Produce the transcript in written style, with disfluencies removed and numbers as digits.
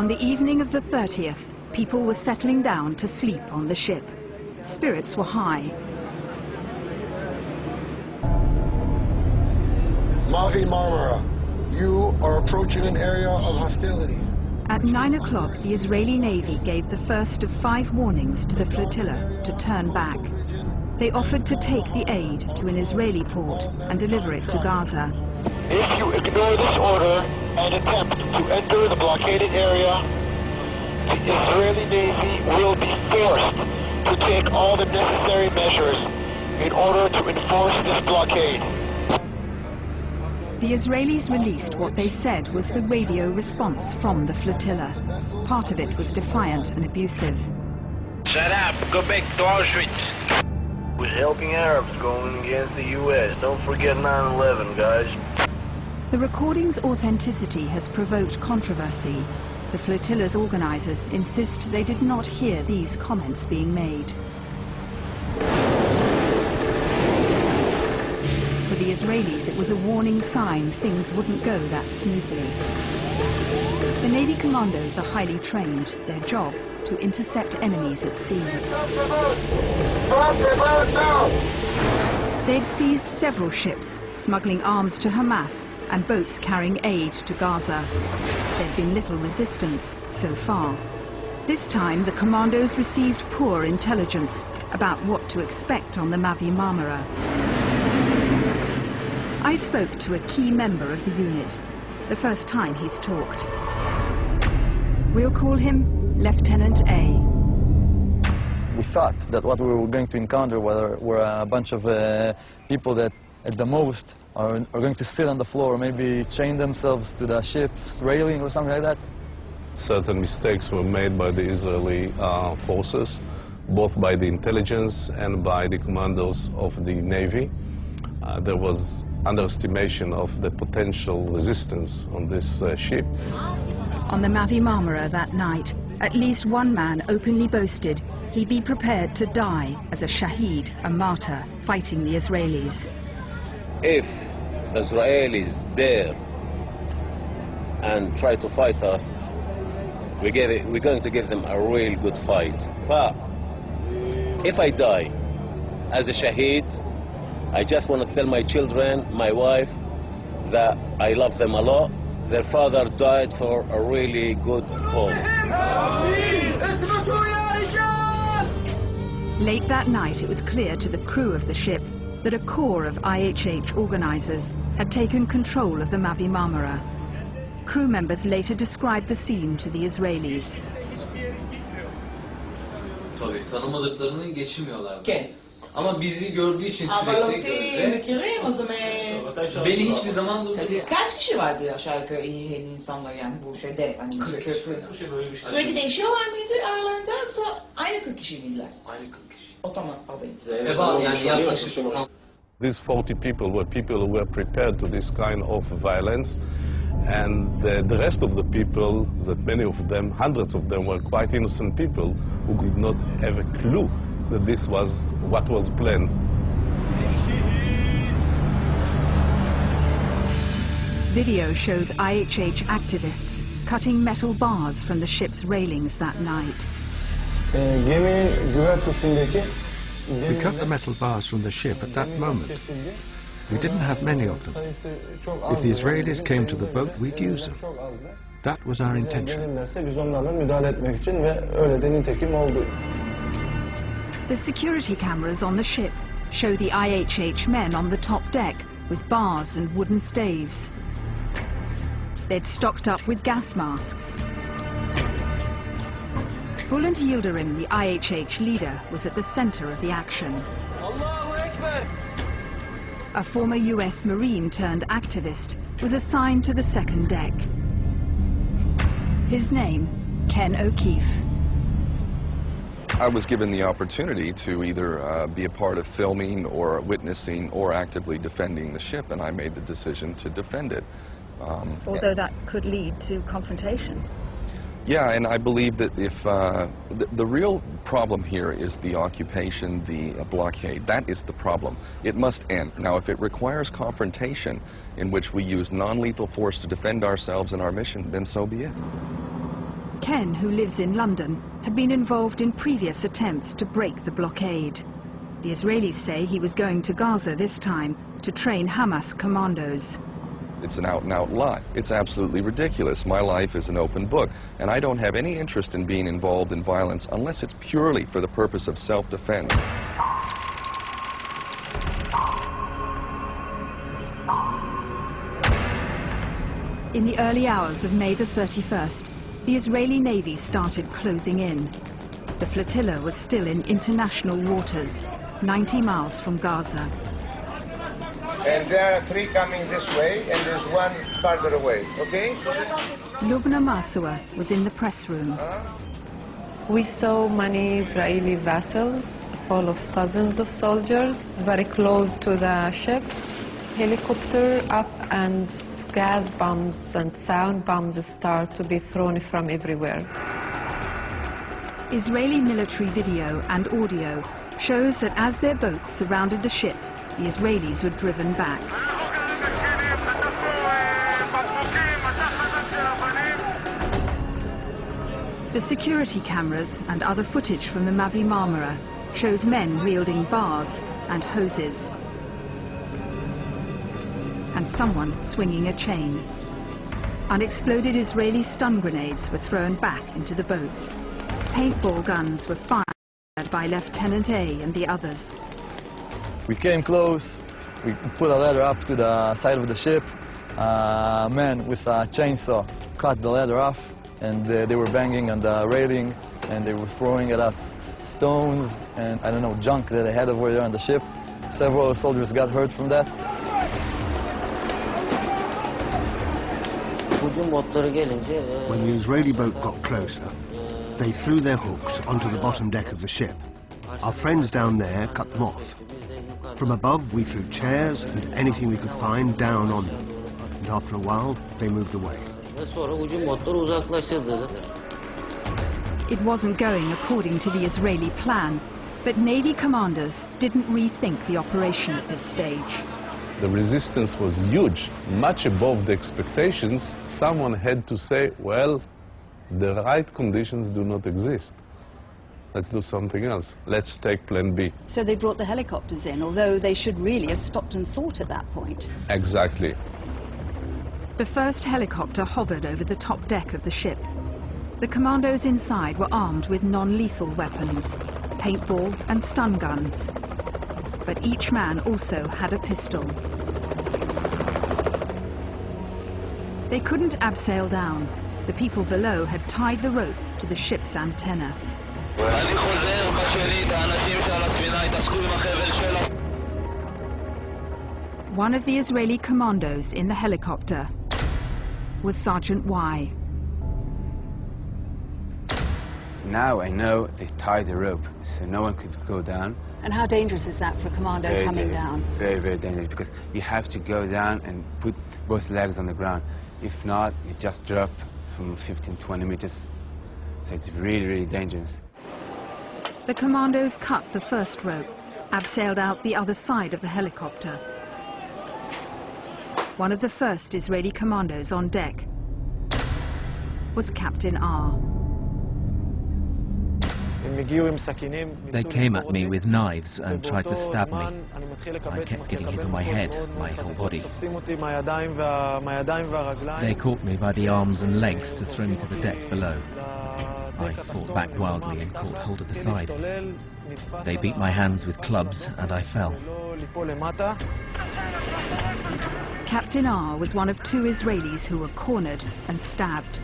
On the evening of the 30th, people were settling down to sleep on the ship. Spirits were high. Mavi, Marmara, you are approaching an area of hostilities. At 9 o'clock, the Israeli Navy gave the first of 5 warnings to the flotilla to turn back. They offered to take the aid to an Israeli port and deliver it to Gaza. If you ignore this order and attempt to enter the blockaded area, the Israeli Navy will be forced to take all the necessary measures in order to enforce this blockade. The Israelis released what they said was the radio response from the flotilla. Part of it was defiant and abusive. Shut up, go back to Auschwitz. Was helping Arabs going against the U.S. Don't forget 9/11, guys. The recording's authenticity has provoked controversy. The flotilla's organizers insist they did not hear these comments being made. For the Israelis, it was a warning sign things wouldn't go that smoothly. The Navy commandos are highly trained, their job to intercept enemies at sea. They'd seized several ships, smuggling arms to Hamas and boats carrying aid to Gaza. There'd been little resistance so far. This time, the commandos received poor intelligence about what to expect on the Mavi Marmara. I spoke to a key member of the unit, the first time he's talked. We'll call him Lieutenant A. We thought that what we were going to encounter were a bunch of people that, at the most, are going to sit on the floor, maybe chain themselves to the ship's railing or something like that. Certain mistakes were made by the Israeli forces, both by the intelligence and by the commandos of the Navy. There was underestimation of the potential resistance on this ship. On the Mavi Marmara that night, at least one man openly boasted he'd be prepared to die as a shaheed, a martyr, fighting the Israelis. If the Israelis dare and try to fight us, we're going to give them a real good fight. But if I die as a shaheed, I just want to tell my children, my wife, that I love them a lot. Their father died for a really good cause. Late that night, it was clear to the crew of the ship that a corps of IHH organizers had taken control of the Mavi Marmara. Crew members later described the scene to the Israelis. Tabii tanımadıklarını geçirmiyorlardı. Ama bizi gördüğü için sürekli gözle. Beni hiçbir zaman durdurmuyor. Kaç kişi vardı aşağı yukarı iyi insanlar yani bu şeyde hani 40 Sürekli değişiyorlar mıydı aralarında yoksa aynı 40 kişi miydiler? Aynı 40 kişi. Otoman abi. Yani yaklaşık. These 40 people who were prepared to this kind of violence, and the rest of the people, that many of them, hundreds of them, were quite innocent people who did not have a clue that this was what was planned. Video shows IHH activists cutting metal bars from the ship's railings that night. We cut the metal bars from the ship at that moment. We didn't have many of them. If the Israelis came to the boat, we'd use them. That was our intention. The security cameras on the ship show the IHH men on the top deck with bars and wooden staves. They'd stocked up with gas masks. Bülent Yildirim, the IHH leader, was at the center of the action. A former US Marine turned activist was assigned to the second deck. His name, Ken O'Keefe. I was given the opportunity to either be a part of filming or witnessing or actively defending the ship, and I made the decision to defend it. Although that could lead to confrontation. Yeah, and I believe that if the real problem here is the occupation, the blockade. That is the problem. It must end. Now, if it requires confrontation in which we use non-lethal force to defend ourselves and our mission, then so be it. Ken, who lives in London, had been involved in previous attempts to break the blockade. The Israelis say he was going to Gaza this time to train Hamas commandos. It's an out-and-out lie. It's absolutely ridiculous. My life is an open book, and I don't have any interest in being involved in violence unless it's purely for the purpose of self-defense. In the early hours of May the 31st, the Israeli Navy started closing in. The flotilla was still in international waters, 90 miles from Gaza. And there are 3 coming this way, and there's 1 farther away, okay? Lubna Masua was in the press room. We saw many Israeli vessels full of dozens of soldiers, very close to the ship. Helicopter up, and gas bombs and sound bombs start to be thrown from everywhere. Israeli military video and audio shows that as their boats surrounded the ship, the Israelis were driven back. The security cameras and other footage from the Mavi Marmara shows men wielding bars and hoses, and someone swinging a chain. Unexploded Israeli stun grenades were thrown back into the boats. Paintball guns were fired by Lieutenant A and the others. We came close, we put a ladder up to the side of the ship. A man with a chainsaw cut the ladder off, and they were banging on the railing, and they were throwing at us stones and, I don't know, junk that they had over there on the ship. Several soldiers got hurt from that. When the Israeli boat got closer, they threw their hooks onto the bottom deck of the ship. Our friends down there cut them off. From above, we threw chairs and anything we could find down on them. And after a while, they moved away. It wasn't going according to the Israeli plan, but Navy commanders didn't rethink the operation at this stage. The resistance was huge, much above the expectations. Someone had to say, well, the right conditions do not exist. Let's do something else. Let's take plan B. So they brought the helicopters in, although they should really have stopped and thought at that point. Exactly. The first helicopter hovered over the top deck of the ship. The commandos inside were armed with non-lethal weapons, paintball and stun guns. But each man also had a pistol. They couldn't abseil down. The people below had tied the rope to the ship's antenna. One of the Israeli commandos in the helicopter was Sergeant Y. Now I know they tied the rope, so no one could go down. And how dangerous is that for a commando coming down? Very, very dangerous, because you have to go down and put both legs on the ground. If not, you just drop from 15, 20 meters. So it's really, really dangerous. The commandos cut the first rope, abseiled out the other side of the helicopter. One of the first Israeli commandos on deck was Captain R. They came at me with knives and tried to stab me. I kept getting hit on my head, my whole body. They caught me by the arms and legs to throw me to the deck below. I fought back wildly and caught hold of the side. They beat my hands with clubs and I fell. Captain R was one of 2 Israelis who were cornered and stabbed.